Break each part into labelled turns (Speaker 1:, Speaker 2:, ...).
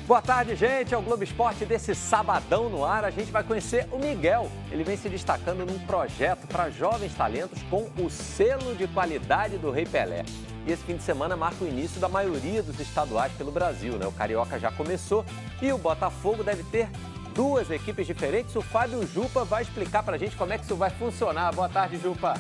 Speaker 1: Boa tarde, gente. É o Globo Esporte desse sabadão no ar. A gente vai conhecer o Miguel. Ele vem se destacando num projeto para jovens talentos com o selo de qualidade do Rei Pelé. E esse fim de semana marca o início da maioria dos estaduais pelo Brasil, né? O Carioca já começou e o Botafogo deve ter duas equipes diferentes. O Fábio Jupa vai explicar para a gente como é que isso vai funcionar. Boa tarde, Jupa.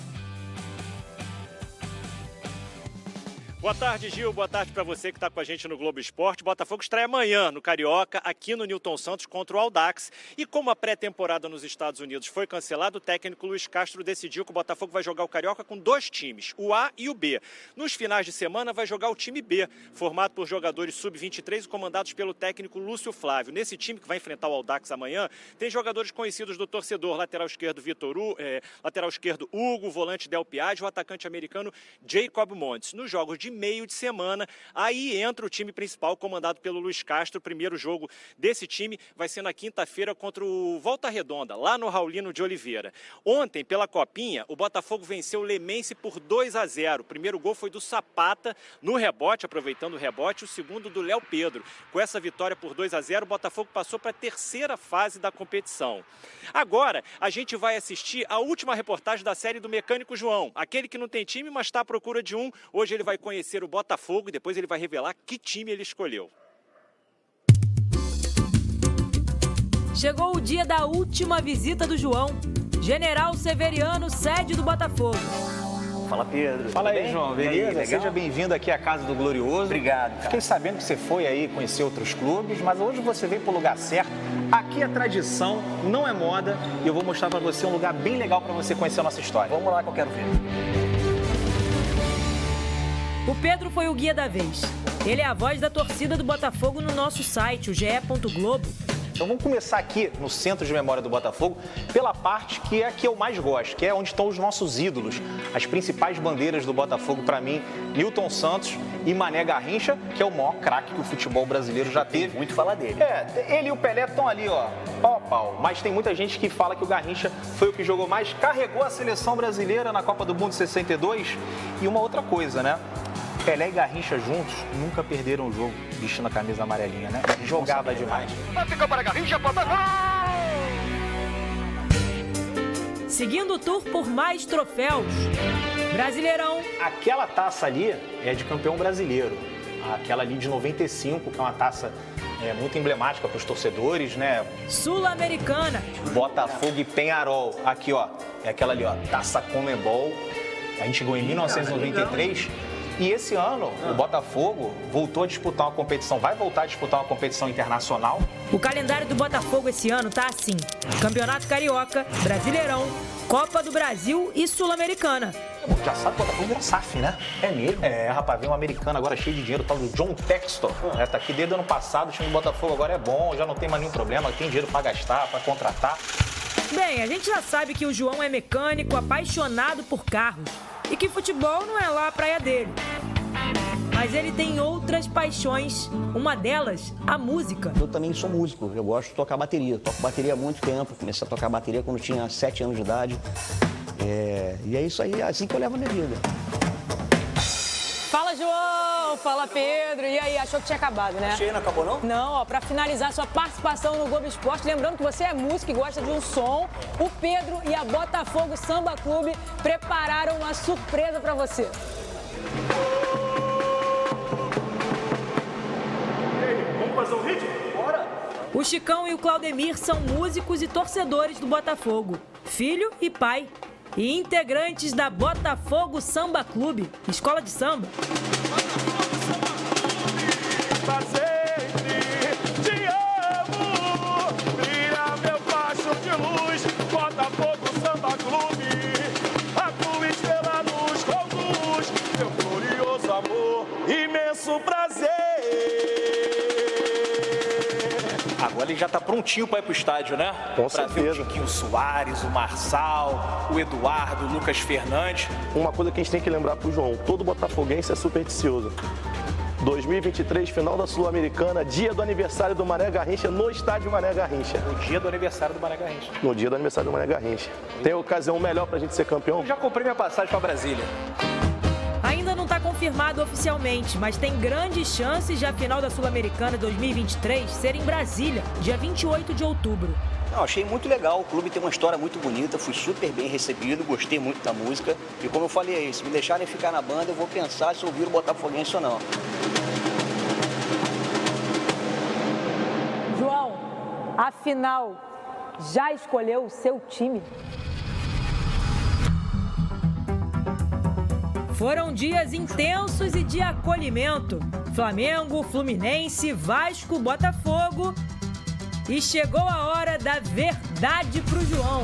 Speaker 2: Boa tarde, Gil. Boa tarde para você que está com a gente no Globo Esporte. Botafogo estreia amanhã no Carioca, aqui no Newton Santos, contra o Audax. E como a pré-temporada nos Estados Unidos foi cancelada, o técnico Luiz Castro decidiu que o Botafogo vai jogar o Carioca com dois times, o A e o B. Nos finais de semana vai jogar o time B, formado por jogadores sub-23 e comandados pelo técnico Lúcio Flávio. Nesse time que vai enfrentar o Audax amanhã, tem jogadores conhecidos do torcedor, lateral esquerdo lateral esquerdo Hugo, volante Del Piage, o atacante americano Jacob Montes. Nos jogos de meio de semana, aí entra o time principal comandado pelo Luiz Castro. O primeiro jogo desse time vai ser na quinta-feira contra o Volta Redonda, lá no Raulino de Oliveira. Ontem, pela Copinha, o Botafogo venceu o Lemense por 2-0. O primeiro gol foi do Sapata no rebote, aproveitando o rebote, o segundo do Léo Pedro. Com essa vitória por 2-0, o Botafogo passou para a terceira fase da competição. Agora, a gente vai assistir a última reportagem da série do Mecânico João, aquele que não tem time, mas está à procura de um. Hoje ele vai conhecer o Botafogo e depois ele vai revelar que time ele escolheu.
Speaker 3: Chegou o dia da última visita do João. General Severiano, sede do Botafogo.
Speaker 4: Fala, Pedro.
Speaker 5: Fala aí,
Speaker 4: bem?
Speaker 5: João. Beleza?
Speaker 4: Aí,
Speaker 5: seja bem-vindo aqui à Casa do Glorioso.
Speaker 4: Obrigado, cara.
Speaker 5: Fiquei sabendo que você foi aí conhecer outros clubes, mas hoje você veio para o lugar certo. Aqui é tradição, não é moda, e eu vou mostrar para você um lugar bem legal para você conhecer a nossa história.
Speaker 4: Vamos lá que eu quero ver.
Speaker 3: O Pedro foi o guia da vez. Ele é a voz da torcida do Botafogo no nosso site, o ge.globo.
Speaker 5: Então vamos começar aqui no Centro de Memória do Botafogo pela parte que é a que eu mais gosto, que é onde estão os nossos ídolos, as principais bandeiras do Botafogo para mim, Newton Santos e Mané Garrincha, que é o maior craque que o futebol brasileiro já teve.
Speaker 4: Muito falar dele.
Speaker 5: Ele e o Pelé estão ali, ó, pau a pau. Mas tem muita gente que fala que o Garrincha foi o que jogou mais, carregou a seleção brasileira na Copa do Mundo 62. E uma outra coisa, né? Pelé e Garrincha juntos nunca perderam o jogo vestindo a camisa amarelinha, né? Jogava demais.
Speaker 6: Vai ficar para Garrincha, bota gol!
Speaker 3: Seguindo o tour por mais troféus. Brasileirão.
Speaker 5: Aquela taça ali é de campeão brasileiro. Aquela ali de 95, que é uma taça muito emblemática para os torcedores, né?
Speaker 3: Sul-Americana.
Speaker 5: Botafogo e Penharol. Aqui, ó. É aquela ali, ó. Taça Conmebol. A gente ganhou em 1993. E esse ano, o Botafogo voltou a disputar uma competição, vai voltar a disputar uma competição internacional.
Speaker 3: O calendário do Botafogo esse ano tá assim: Campeonato Carioca, Brasileirão, Copa do Brasil e Sul-Americana.
Speaker 5: Já sabe que o Botafogo vira SAF, né?
Speaker 4: É mesmo?
Speaker 5: Rapaz, vem um americano agora cheio de dinheiro, o tal do John Textor. Tá aqui desde o ano passado, o time do Botafogo agora é bom, já não tem mais nenhum problema, tem dinheiro para gastar, para contratar.
Speaker 3: Bem, a gente já sabe que o João é mecânico, apaixonado por carros. E que futebol não é lá a praia dele. Mas ele tem outras paixões. Uma delas, a música.
Speaker 7: Eu também sou músico, eu gosto de tocar bateria. Toco bateria há muito tempo, comecei a tocar bateria quando tinha 7 anos de idade. E é isso aí, é assim que eu levo a minha vida.
Speaker 8: Fala, João! Fala, Pedro! E aí, achou que tinha acabado, né?
Speaker 4: Achei, não acabou não?
Speaker 8: Não, ó, pra finalizar sua participação no Globo Esporte, lembrando que você é músico e gosta de um som, o Pedro e a Botafogo Samba Clube prepararam uma surpresa pra você.
Speaker 6: Vamos fazer um ritmo? Bora!
Speaker 3: O Chicão e o Claudemir são músicos e torcedores do Botafogo, filho e pai. E integrantes da Botafogo Samba Clube, escola de samba.
Speaker 6: Te amo, brilha meu facho de luz, Botafogo Samba Clube, a tua estrela nos conduz, meu glorioso amor, imenso prazer.
Speaker 5: Agora ele já tá prontinho para ir pro estádio, né?
Speaker 9: Com
Speaker 5: pra
Speaker 9: certeza.
Speaker 5: ver o Tiquinho Soares, o Marçal, o Eduardo, o Lucas Fernandes.
Speaker 9: Uma coisa que a gente tem que lembrar pro João, todo botafoguense é supersticioso. 2023, final da Sul-Americana, dia do aniversário do Mané Garrincha, no estádio Mané Garrincha.
Speaker 5: No dia do aniversário do Mané Garrincha.
Speaker 9: No dia do aniversário do Mané Garrincha. Tem ocasião melhor pra gente ser campeão?
Speaker 5: Eu já comprei minha passagem para Brasília.
Speaker 3: Ainda não tá está confirmado oficialmente, mas tem grandes chances de a final da Sul-Americana 2023 ser em Brasília, dia 28 de outubro.
Speaker 7: Não, achei muito legal, o clube tem uma história muito bonita, fui super bem recebido, gostei muito da música. E como eu falei aí, se me deixarem ficar na banda, eu vou pensar se ouvir o Botafoguense ou não.
Speaker 8: João, afinal, já escolheu o seu time?
Speaker 3: Foram dias intensos e de acolhimento. Flamengo, Fluminense, Vasco, Botafogo. E chegou a hora da verdade pro João.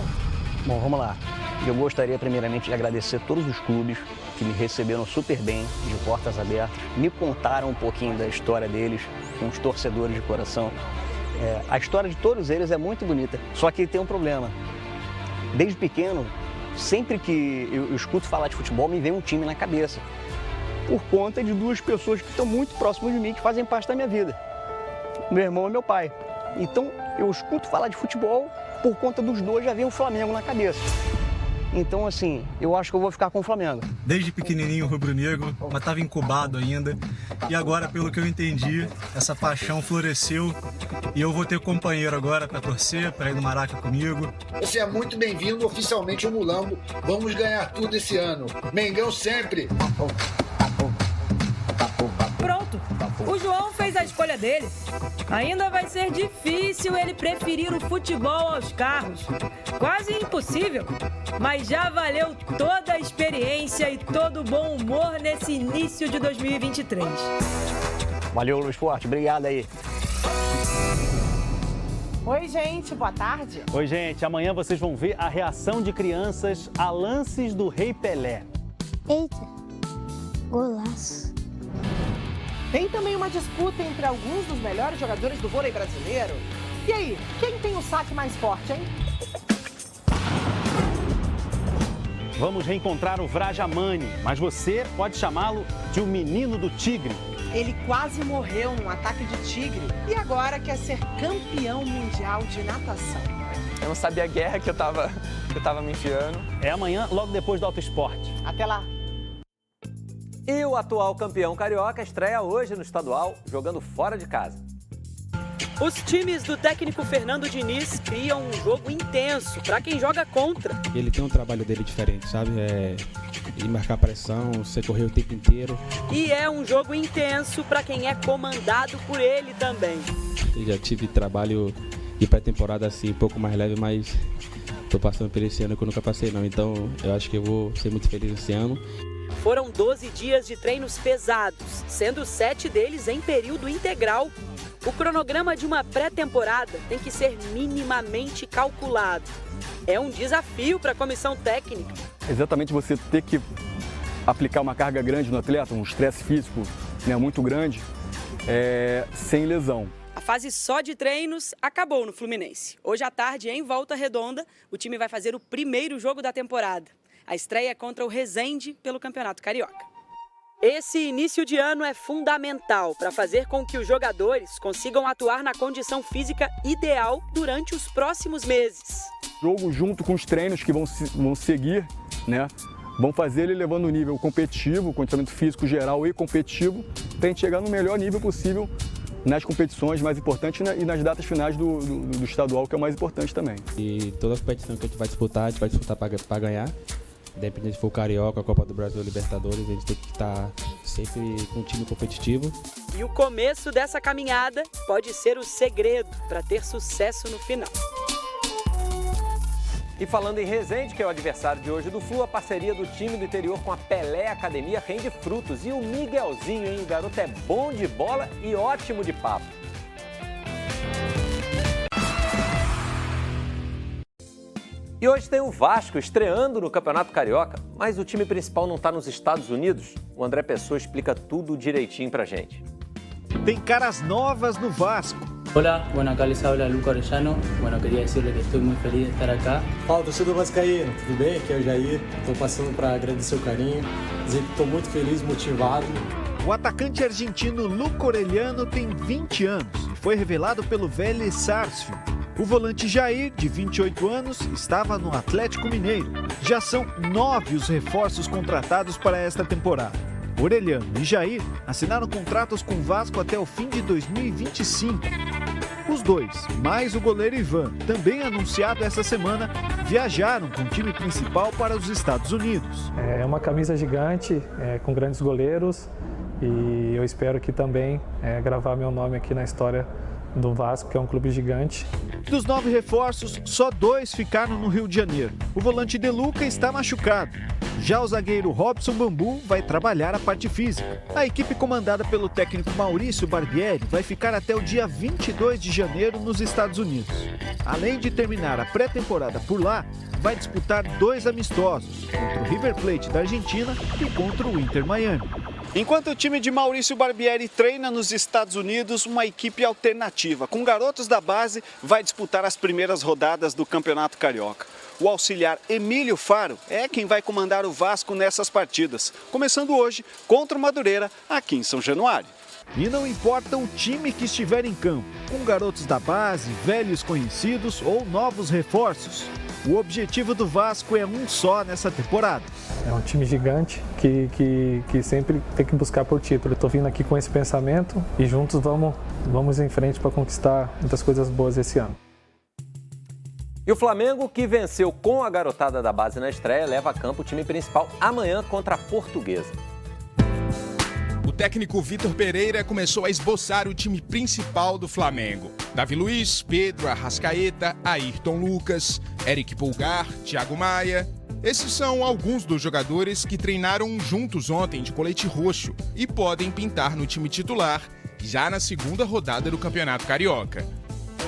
Speaker 7: Bom, vamos lá. Eu gostaria primeiramente de agradecer todos os clubes que me receberam super bem, de portas abertas, me contaram um pouquinho da história deles, com os torcedores de coração. A história de todos eles é muito bonita, só que tem um problema. Desde pequeno, sempre que eu escuto falar de futebol, me vem um time na cabeça. Por conta de duas pessoas que estão muito próximas de mim, que fazem parte da minha vida. Meu irmão e meu pai. Então, eu escuto falar de futebol, por conta dos dois já vem o Flamengo na cabeça. Então, assim, eu acho que eu vou ficar com o Flamengo.
Speaker 10: Desde pequenininho rubro-negro, mas estava incubado ainda. E agora, pelo que eu entendi, essa paixão floresceu e eu vou ter companheiro agora para torcer, para ir no Maraca comigo.
Speaker 11: Você é muito bem-vindo oficialmente ao Mulambo. Vamos ganhar tudo esse ano. Mengão sempre!
Speaker 3: Pronto, o João fez a escolha dele. Ainda vai ser difícil ele preferir o futebol aos carros. Quase impossível, mas já valeu toda a experiência e todo o bom humor nesse início de 2023.
Speaker 7: Valeu, Globo Esporte. Obrigado aí.
Speaker 12: Oi, gente. Boa tarde.
Speaker 13: Oi, gente. Amanhã vocês vão ver a reação de crianças a lances do Rei Pelé.
Speaker 14: Eita, golaço.
Speaker 12: Tem também uma disputa entre alguns dos melhores jogadores do vôlei brasileiro. E aí, quem tem o saque mais forte, hein?
Speaker 13: Vamos reencontrar o Vrajamani, mas você pode chamá-lo de o menino do tigre.
Speaker 12: Ele quase morreu num ataque de tigre e agora quer ser campeão mundial de natação.
Speaker 15: Eu não sabia a guerra que eu tava me enfiando.
Speaker 13: É amanhã, logo depois do Auto Esporte.
Speaker 12: Até lá.
Speaker 1: E o atual campeão carioca estreia hoje no estadual, jogando fora de casa.
Speaker 16: Os times do técnico Fernando Diniz criam um jogo intenso para quem joga contra.
Speaker 17: Ele tem um trabalho dele diferente, sabe? De marcar pressão, você correr o tempo inteiro.
Speaker 16: E é um jogo intenso para quem é comandado por ele também.
Speaker 17: Eu já tive trabalho de pré-temporada assim, um pouco mais leve, mas tô passando por esse ano que eu nunca passei não. Então eu acho que eu vou ser muito feliz esse ano.
Speaker 16: Foram 12 dias de treinos pesados, sendo 7 deles em período integral. O cronograma de uma pré-temporada tem que ser minimamente calculado. É um desafio para a comissão técnica.
Speaker 18: Exatamente, você ter que aplicar uma carga grande no atleta, um estresse físico, né, muito grande, sem lesão.
Speaker 16: A fase só de treinos acabou no Fluminense. Hoje à tarde, em Volta Redonda, o time vai fazer o primeiro jogo da temporada. A estreia é contra o Resende pelo Campeonato Carioca. Esse início de ano é fundamental para fazer com que os jogadores consigam atuar na condição física ideal durante os próximos meses.
Speaker 18: Jogo junto com os treinos que vão seguir, né? Vão fazer ele levando o nível competitivo, condicionamento físico geral e competitivo, para a gente chegar no melhor nível possível nas competições mais importantes e nas datas finais do estadual, que é o mais importante também.
Speaker 17: E toda a competição que a gente vai disputar para ganhar. Independente se for o Carioca, a Copa do Brasil ou Libertadores, a gente tem que estar sempre com um time competitivo.
Speaker 16: E o começo dessa caminhada pode ser o segredo para ter sucesso no final.
Speaker 1: E falando em Resende, que é o adversário de hoje do Flu, a parceria do time do interior com a Pelé Academia rende frutos. E o Miguelzinho, hein? O garoto é bom de bola e ótimo de papo. E hoje tem o Vasco estreando no Campeonato Carioca, mas o time principal não está nos Estados Unidos. O André Pessoa explica tudo direitinho pra gente.
Speaker 19: Tem caras novas no Vasco.
Speaker 20: Hola, bueno, acá les habla Luca Orellano. Bueno, queria decirle que estou muito feliz de estar acá.
Speaker 21: Fala, torcedor vascaíno, tudo bem? Aqui é o Jair. Estou passando para agradecer o carinho, dizer que estou muito feliz, motivado.
Speaker 19: O atacante argentino Luca Orellano tem 20 anos e foi revelado pelo Vélez Sarsfield. O volante Jair, de 28 anos, estava no Atlético Mineiro. Já são 9 os reforços contratados para esta temporada. Orelhano e Jair assinaram contratos com o Vasco até o fim de 2025. Os dois, mais o goleiro Ivan, também anunciado essa semana, viajaram com o time principal para os Estados Unidos.
Speaker 2: É uma camisa gigante, com grandes goleiros, e eu espero que também gravar meu nome aqui na história do Vasco, que é um clube gigante.
Speaker 19: Dos 9 reforços, só 2 ficaram no Rio de Janeiro. O volante De Luca está machucado. Já o zagueiro Robson Bambu vai trabalhar a parte física. A equipe comandada pelo técnico Maurício Barbieri vai ficar até o dia 22 de janeiro nos Estados Unidos. Além de terminar a pré-temporada por lá, vai disputar 2 amistosos, contra o River Plate da Argentina e contra o Inter Miami. Enquanto o time de Maurício Barbieri treina nos Estados Unidos, uma equipe alternativa com garotos da base vai disputar as primeiras rodadas do Campeonato Carioca. O auxiliar Emílio Faro é quem vai comandar o Vasco nessas partidas, começando hoje contra o Madureira, aqui em São Januário. E não importa o time que estiver em campo, com garotos da base, velhos conhecidos ou novos reforços. O objetivo do Vasco é um só nessa temporada.
Speaker 2: É um time gigante que sempre tem que buscar por título. Eu estou vindo aqui com esse pensamento e juntos vamos em frente para conquistar muitas coisas boas esse ano.
Speaker 1: E o Flamengo, que venceu com a garotada da base na estreia, leva a campo o time principal amanhã contra a Portuguesa.
Speaker 22: O técnico Vitor Pereira começou a esboçar o time principal do Flamengo. Davi Luiz, Pedro, Arrascaeta, Ayrton Lucas, Eric Pulgar, Thiago Maia. Esses são alguns dos jogadores que treinaram juntos ontem de colete roxo e podem pintar no time titular já na segunda rodada do Campeonato Carioca.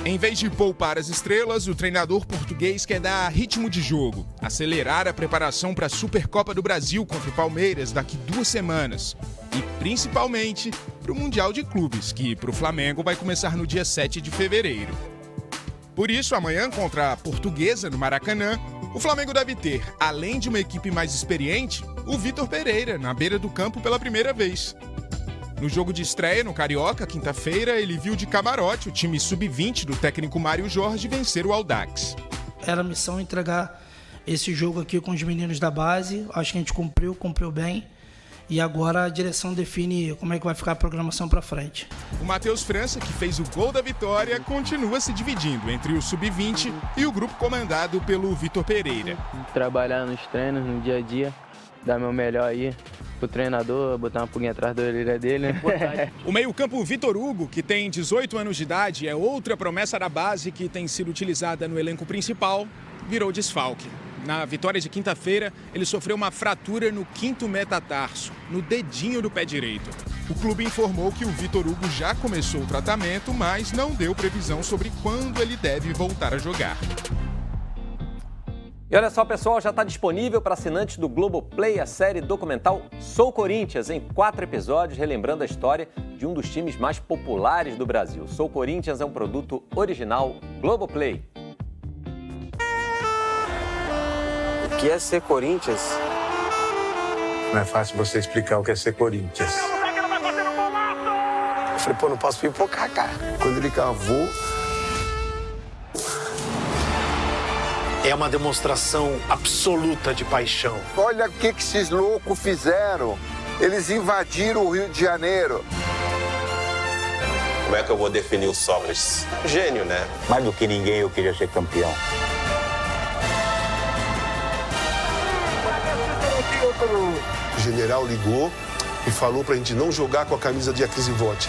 Speaker 22: Em vez de poupar as estrelas, o treinador português quer dar ritmo de jogo, acelerar a preparação para a Supercopa do Brasil contra o Palmeiras daqui 2 semanas e, principalmente, para o Mundial de Clubes, que para o Flamengo vai começar no dia 7 de fevereiro. Por isso, amanhã, contra a Portuguesa, no Maracanã, o Flamengo deve ter, além de uma equipe mais experiente, o Vitor Pereira na beira do campo pela primeira vez. No jogo de estreia no Carioca, quinta-feira, ele viu de camarote o time sub-20 do técnico Mário Jorge vencer o Audax.
Speaker 23: Era a missão entregar esse jogo aqui com os meninos da base. Acho que a gente cumpriu bem. E agora a direção define como é que vai ficar a programação para frente.
Speaker 22: O Matheus França, que fez o gol da vitória, continua se dividindo entre o sub-20 e o grupo comandado pelo Vitor Pereira.
Speaker 24: Trabalhar nos treinos, no dia a dia, dar meu melhor aí pro treinador, botar uma pulguinha atrás da orelha dele, né?
Speaker 22: O meio-campo Vitor Hugo, que tem 18 anos de idade, é outra promessa da base que tem sido utilizada no elenco principal, virou desfalque. Na vitória de quinta-feira, ele sofreu uma fratura no 5º metatarso, no dedinho do pé direito. O clube informou que o Vitor Hugo já começou o tratamento, mas não deu previsão sobre quando ele deve voltar a jogar.
Speaker 1: E olha só, pessoal, já está disponível para assinantes do Globoplay a série documental Sou Corinthians, em 4 episódios, relembrando a história de um dos times mais populares do Brasil. Sou Corinthians é um produto original Globoplay.
Speaker 25: O que é ser Corinthians?
Speaker 26: Não é fácil você explicar o que é ser Corinthians.
Speaker 25: Eu falei, pô, não posso pipocar, cara.
Speaker 26: Quando ele cavou...
Speaker 25: É uma demonstração absoluta de paixão.
Speaker 26: Olha o que esses loucos fizeram. Eles invadiram o Rio de Janeiro.
Speaker 27: Como é que eu vou definir o Sócrates? Gênio, né?
Speaker 28: Mais do que ninguém eu queria ser campeão.
Speaker 26: O general ligou e falou pra gente não jogar com a camisa de Aquisivote.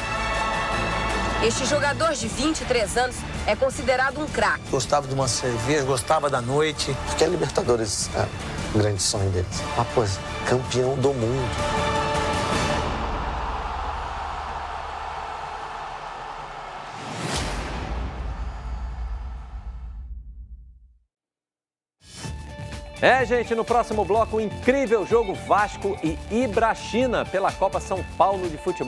Speaker 29: Este jogador de 23 anos é considerado um craque.
Speaker 25: Gostava de uma cerveja, gostava da noite.
Speaker 26: Porque a Libertadores é o grande sonho deles.
Speaker 25: Ah, pois, campeão do mundo.
Speaker 1: Gente, no próximo bloco, o incrível jogo Vasco e Ibrachina pela Copa São Paulo de Futebol.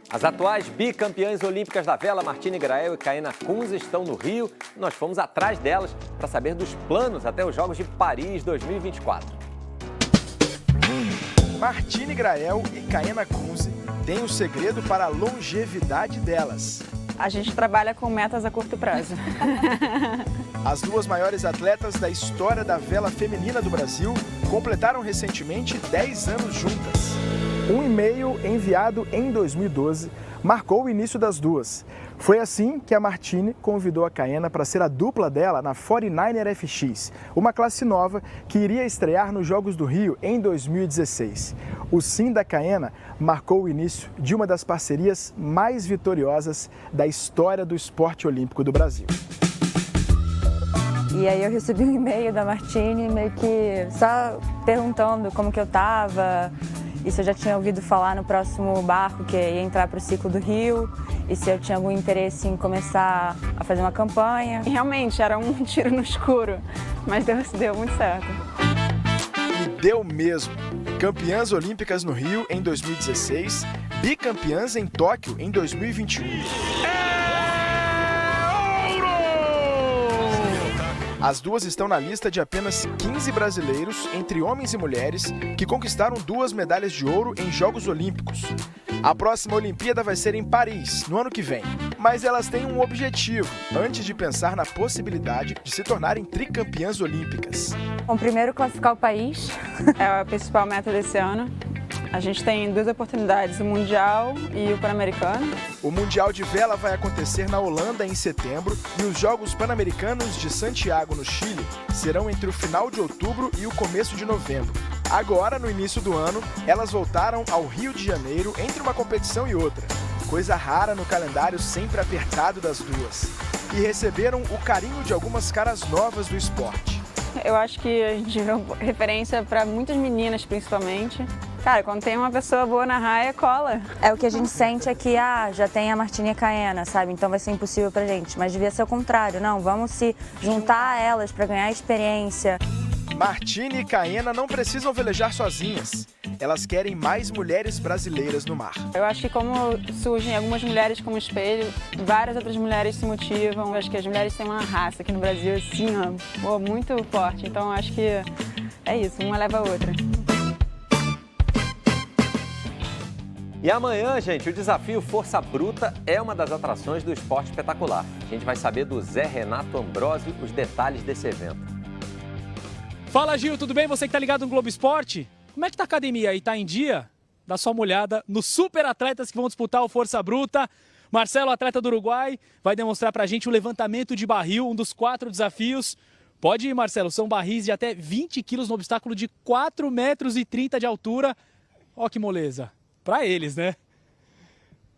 Speaker 1: As atuais bicampeãs olímpicas da vela, Martine Grael e Kaena Kunze, estão no Rio. Nós fomos atrás delas para saber dos planos até os Jogos de Paris 2024.
Speaker 30: Martine Grael e Kaena Kunze têm um segredo para a longevidade delas.
Speaker 3: A gente trabalha com metas a curto prazo.
Speaker 4: As duas maiores atletas da história da vela feminina do Brasil completaram recentemente 10 anos juntas. Um e-mail enviado em 2012 marcou o início das duas. Foi assim que a Martini convidou a Caena para ser a dupla dela na 49er FX, uma classe nova que iria estrear nos Jogos do Rio em 2016. O sim da Caena marcou o início de uma das parcerias mais vitoriosas da história do esporte olímpico do Brasil.
Speaker 5: E aí eu recebi um e-mail da Martini, meio que só perguntando como que eu estava, e se eu já tinha ouvido falar no próximo barco que ia entrar para o ciclo do Rio, e se eu tinha algum interesse em começar a fazer uma campanha.
Speaker 3: Realmente, era um tiro no escuro, mas deu muito certo.
Speaker 4: E deu mesmo. Campeãs olímpicas no Rio em 2016, bicampeãs em Tóquio em 2021. As duas estão na lista de apenas 15 brasileiros, entre homens e mulheres, que conquistaram 2 medalhas de ouro em Jogos Olímpicos. A próxima Olimpíada vai ser em Paris, no ano que vem. Mas elas têm um objetivo, antes de pensar na possibilidade de se tornarem tricampeãs olímpicas.
Speaker 5: Bom, primeiro classificar o país.
Speaker 3: É a principal meta desse ano. A gente tem 2 oportunidades, o Mundial e o Pan-Americano.
Speaker 4: O Mundial de Vela vai acontecer na Holanda em setembro e os Jogos Pan-Americanos de Santiago, no Chile, serão entre o final de outubro e o começo de novembro. Agora, no início do ano, elas voltaram ao Rio de Janeiro entre uma competição e outra, coisa rara no calendário sempre apertado das duas, e receberam o carinho de algumas caras novas do esporte.
Speaker 3: Eu acho que a gente virou referência para muitas meninas, principalmente. Cara, quando tem uma pessoa boa na raia, cola.
Speaker 5: É o que a gente sente é que, já tem a Martini e a Caena, sabe? Então vai ser impossível pra gente. Mas devia ser o contrário, não, vamos se juntar a elas pra ganhar experiência.
Speaker 4: Martini e Caena não precisam velejar sozinhas. Elas querem mais mulheres brasileiras no mar.
Speaker 3: Eu acho que como surgem algumas mulheres como espelho, várias outras mulheres se motivam. Eu acho que as mulheres têm uma raça aqui no Brasil, assim, muito forte. Então eu acho que é isso, uma leva a outra.
Speaker 1: E amanhã, gente, o desafio Força Bruta é uma das atrações do Esporte Espetacular. A gente vai saber do Zé Renato Ambrosio os detalhes desse evento.
Speaker 6: Fala, Gil, tudo bem? Você que tá ligado no Globo Esporte? Como é que tá a academia aí? Tá em dia? Dá só uma olhada nos super atletas que vão disputar o Força Bruta. Marcelo, atleta do Uruguai, vai demonstrar pra gente o levantamento de barril, um dos 4 desafios. Pode ir, Marcelo, são barris de até 20 quilos no obstáculo de 4,30 metros de altura. Ó que moleza. Para eles, né?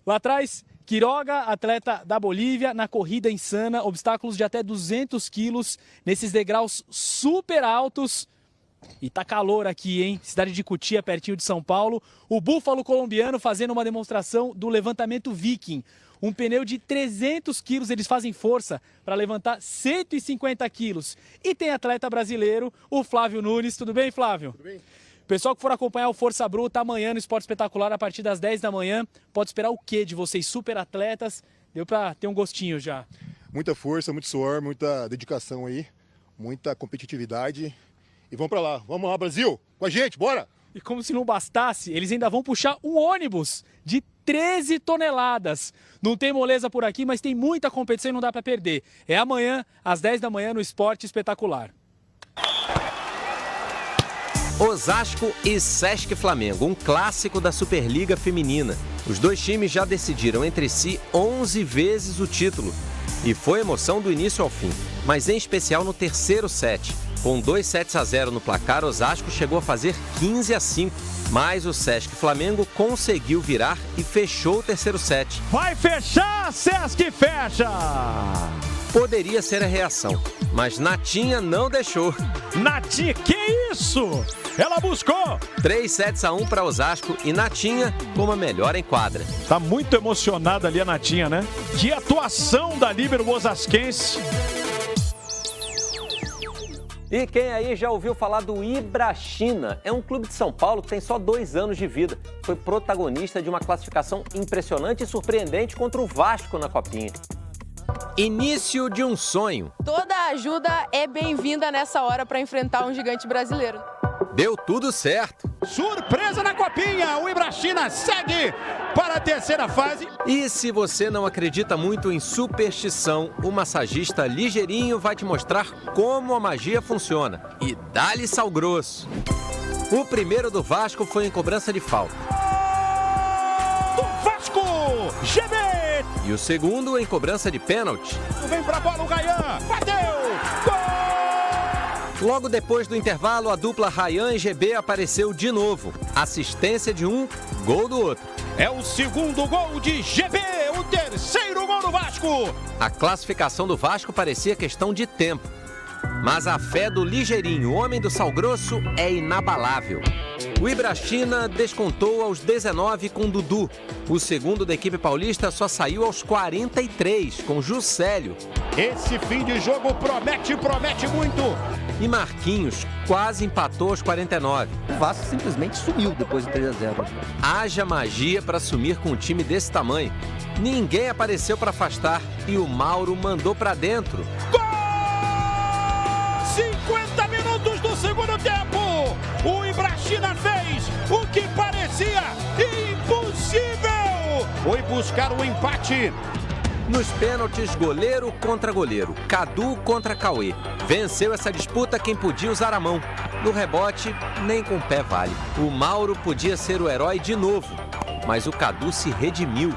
Speaker 6: Lá atrás, Quiroga, atleta da Bolívia, na corrida insana, obstáculos de até 200 quilos, nesses degraus super altos. E tá calor aqui, hein? Cidade de Cutia, pertinho de São Paulo. O búfalo colombiano fazendo uma demonstração do levantamento viking. Um pneu de 300 quilos, eles fazem força para levantar 150 quilos. E tem atleta brasileiro, o Flávio Nunes. Tudo bem, Flávio?
Speaker 7: Tudo bem.
Speaker 6: Pessoal que for acompanhar o Força Bruta amanhã no Esporte Espetacular a partir das 10 da manhã, pode esperar o quê de vocês, super atletas? Deu para ter um gostinho já.
Speaker 7: Muita força, muito suor, muita dedicação aí, muita competitividade. E vamos para lá. Vamos lá, Brasil! Com a gente, bora!
Speaker 6: E como se não bastasse, eles ainda vão puxar um ônibus de 13 toneladas. Não tem moleza por aqui, mas tem muita competição e não dá para perder. É amanhã, às 10 da manhã, no Esporte Espetacular.
Speaker 1: Osasco e Sesc Flamengo, um clássico da Superliga Feminina. Os dois times já decidiram entre si 11 vezes o título. E foi emoção do início ao fim, mas em especial no terceiro set. Com 2-0 no placar, Osasco chegou a fazer 15-5. Mas o Sesc Flamengo conseguiu virar e fechou o terceiro set.
Speaker 6: Vai fechar, Sesc fecha!
Speaker 1: Poderia ser a reação, mas Natinha não deixou.
Speaker 6: Natinha, que isso? Ela buscou!
Speaker 1: 3-1 para Osasco e Natinha como a melhor em quadra.
Speaker 6: Tá muito emocionada ali a Natinha, né? Que atuação da líbero osasquense!
Speaker 1: E quem aí já ouviu falar do Ibrachina? É um clube de São Paulo que tem só 2 anos de vida. Foi protagonista de uma classificação impressionante e surpreendente contra o Vasco na Copinha. Início de um sonho.
Speaker 8: Toda ajuda é bem-vinda nessa hora para enfrentar um gigante brasileiro.
Speaker 1: Deu tudo certo.
Speaker 19: surpresa na copinha. O Ibrachina segue para a terceira fase.
Speaker 1: E se você não acredita muito em superstição, o massagista Ligeirinho vai te mostrar como a magia funciona. E dá-lhe sal grosso. O primeiro do Vasco foi em cobrança de falta.
Speaker 19: Do Vasco, GB!
Speaker 1: E o segundo em cobrança de pênalti.
Speaker 19: Vem pra bola o Ryan, bateu! Gol!
Speaker 1: Logo depois do intervalo, a dupla Ryan e GB apareceu de novo. Assistência de um, gol do outro.
Speaker 19: É o segundo gol de GB, o terceiro gol do Vasco.
Speaker 1: A classificação do Vasco parecia questão de tempo. Mas a fé do Ligeirinho, homem do sal grosso, é inabalável. O Ibrachina descontou aos 19 com Dudu. O segundo da equipe paulista só saiu aos 43, com Juscelio.
Speaker 19: Esse fim de jogo promete muito.
Speaker 1: E Marquinhos quase empatou aos 49.
Speaker 8: O Vasco simplesmente sumiu depois do 3-0.
Speaker 1: Haja magia para sumir com um time desse tamanho. Ninguém apareceu para afastar e o Mauro mandou para dentro.
Speaker 19: Gol! 50 minutos do segundo tempo. O Ibrachina fez o que parecia impossível. Foi buscar o empate.
Speaker 1: Nos pênaltis, goleiro contra goleiro, Cadu contra Cauê. Venceu essa disputa quem podia usar a mão. No rebote, nem com o pé vale. O Mauro podia ser o herói de novo, mas o Cadu se redimiu.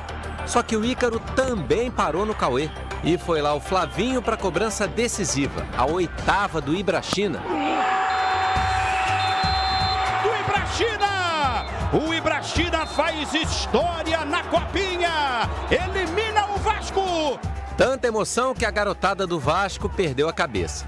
Speaker 1: Só que o Ícaro também parou no Cauê. E foi lá o Flavinho para a cobrança decisiva, a 8ª do Ibrachina.
Speaker 19: O Ibrachina faz história na copinha, elimina o Vasco.
Speaker 1: Tanta emoção que a garotada do Vasco perdeu a cabeça.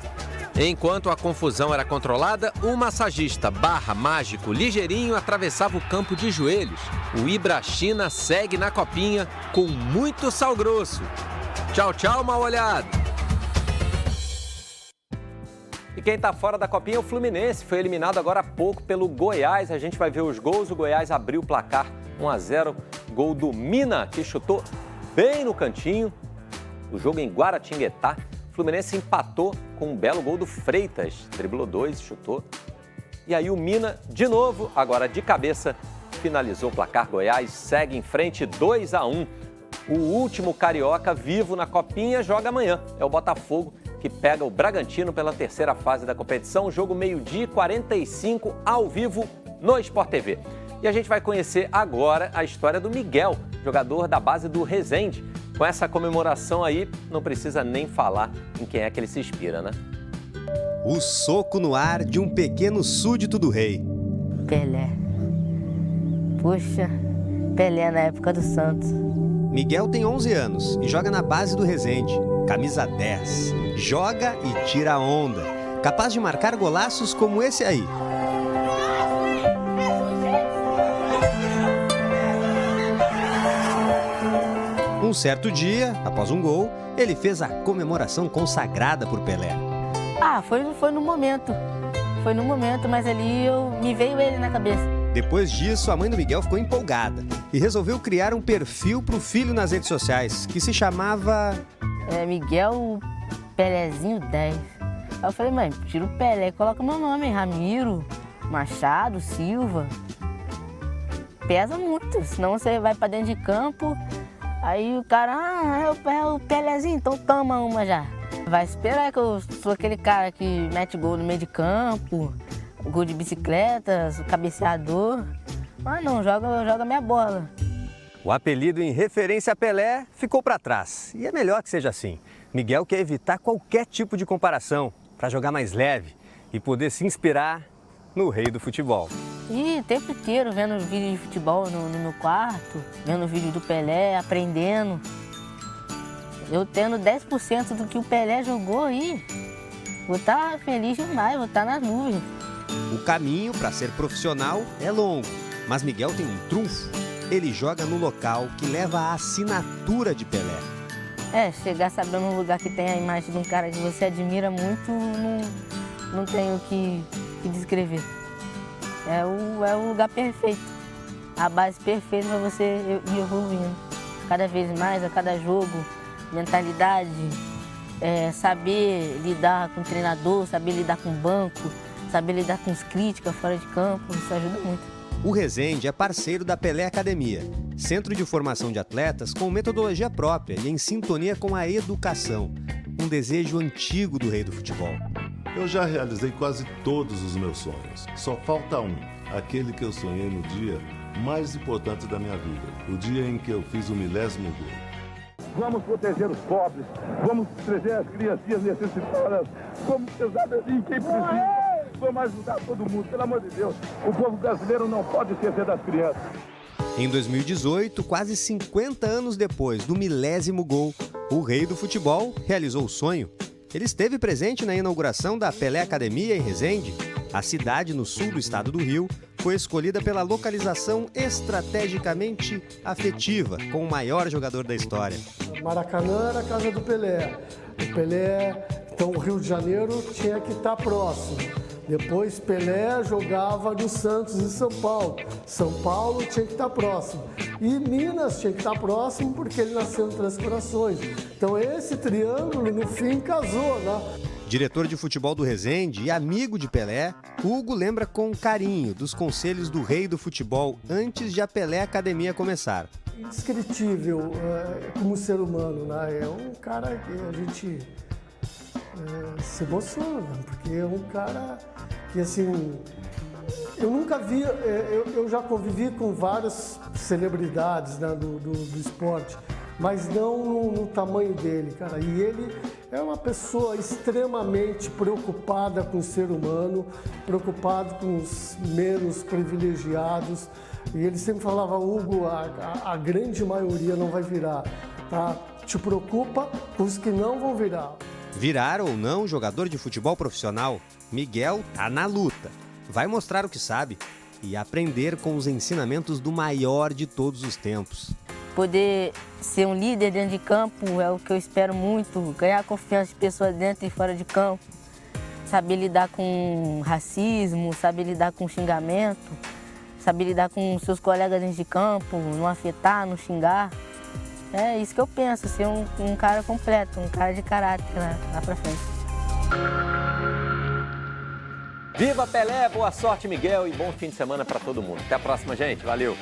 Speaker 1: Enquanto a confusão era controlada, o massagista mágico Ligeirinho atravessava o campo de joelhos. O Ibrachina segue na copinha com muito sal grosso. Tchau, tchau, mal olhado. E quem tá fora da copinha é o Fluminense. Foi eliminado agora há pouco pelo Goiás. A gente vai ver os gols. O Goiás abriu o placar 1-0. Gol do Mina, que chutou bem no cantinho. O jogo em Guaratinguetá. O Fluminense empatou com um belo gol do Freitas. Driblou 2, chutou. E aí o Mina, de novo, agora de cabeça, finalizou o placar. Goiás segue em frente 2-1. O último carioca vivo na copinha joga amanhã. É o Botafogo, que pega o Bragantino pela terceira fase da competição. Jogo 12h45, ao vivo, no Sport TV. E a gente vai conhecer agora a história do Miguel, jogador da base do Resende. Com essa comemoração aí, não precisa nem falar em quem é que ele se inspira, né?
Speaker 9: O soco no ar de um pequeno súdito do rei.
Speaker 10: Pelé. Puxa, Pelé na época do Santos.
Speaker 9: Miguel tem 11 anos e joga na base do Resende. Camisa 10. Joga e tira onda. Capaz de marcar golaços como esse aí. Um certo dia, após um gol, ele fez a comemoração consagrada por Pelé.
Speaker 10: Foi no momento. Foi no momento, mas ali me veio ele na cabeça.
Speaker 9: Depois disso, a mãe do Miguel ficou empolgada e resolveu criar um perfil para o filho nas redes sociais, que se chamava...
Speaker 10: Miguel Pelézinho 10. Aí eu falei, mãe, tira o Pelé e coloca meu nome, Ramiro, Machado, Silva. Pesa muito, senão você vai para dentro de campo, aí o cara, é o Pelézinho, então toma uma já. Vai esperar que eu sou aquele cara que mete gol no meio de campo, gol de bicicleta, cabeceador. Mas não, joga minha bola.
Speaker 9: O apelido em referência a Pelé ficou para trás. E é melhor que seja assim. Miguel quer evitar qualquer tipo de comparação para jogar mais leve e poder se inspirar no rei do futebol.
Speaker 10: E o tempo inteiro vendo vídeo de futebol no meu quarto, vendo vídeo do Pelé, aprendendo. Eu tendo 10% do que o Pelé jogou aí, vou estar feliz demais, vou estar nas nuvens.
Speaker 9: O caminho para ser profissional é longo, mas Miguel tem um trunfo. Ele joga no local que leva a assinatura de Pelé.
Speaker 10: Chegar sabendo um lugar que tem a imagem de um cara que você admira muito, não tenho o que descrever. É o lugar perfeito, a base perfeita para você ir evoluindo. Cada vez mais, a cada jogo, mentalidade, saber lidar com o treinador, saber lidar com o banco, saber lidar com as críticas fora de campo, isso ajuda muito.
Speaker 9: O Resende é parceiro da Pelé Academia, centro de formação de atletas com metodologia própria e em sintonia com a educação, um desejo antigo do rei do futebol.
Speaker 11: Eu já realizei quase todos os meus sonhos. Só falta um, aquele que eu sonhei no dia mais importante da minha vida, o dia em que eu fiz o 1000º gol.
Speaker 12: Vamos proteger os pobres, vamos proteger as criancinhas necessitadas, vamos pesar em quem precisa. Vamos ajudar todo mundo, pelo amor de Deus. O povo brasileiro não pode esquecer das crianças.
Speaker 9: Em 2018, quase 50 anos depois do 1000º gol, o rei do futebol realizou o sonho. Ele esteve presente na inauguração da Pelé Academia em Resende. A cidade no sul do estado do Rio foi escolhida pela localização estrategicamente afetiva com o maior jogador da história.
Speaker 13: Maracanã era a casa do Pelé. Então o Rio de Janeiro tinha que estar próximo. Depois Pelé jogava no Santos e São Paulo. São Paulo tinha que estar próximo. E Minas tinha que estar próximo porque ele nasceu em Três Corações. Então esse triângulo no fim casou, né?
Speaker 9: Diretor de futebol do Resende e amigo de Pelé, Hugo lembra com carinho dos conselhos do rei do futebol antes de a Pelé Academia começar.
Speaker 13: Indescritível como ser humano, né? É um cara que a gente se emociona, porque é um cara que, assim, eu nunca vi, eu já convivi com várias celebridades, né, do esporte, mas não no tamanho dele, cara. E ele é uma pessoa extremamente preocupada com o ser humano, preocupado com os menos privilegiados. E ele sempre falava, Hugo, a grande maioria não vai virar, tá? Te preocupa com os que não vão virar.
Speaker 9: Virar ou não jogador de futebol profissional, Miguel tá na luta. Vai mostrar o que sabe e aprender com os ensinamentos do maior de todos os tempos.
Speaker 10: Poder ser um líder dentro de campo é o que eu espero muito, ganhar a confiança de pessoas dentro e fora de campo, saber lidar com racismo, saber lidar com xingamento, saber lidar com seus colegas dentro de campo, não afetar, não xingar. É isso que eu penso, ser um cara completo, um cara de caráter lá pra frente.
Speaker 1: Viva Pelé, boa sorte, Miguel, e bom fim de semana para todo mundo. Até a próxima, gente. Valeu!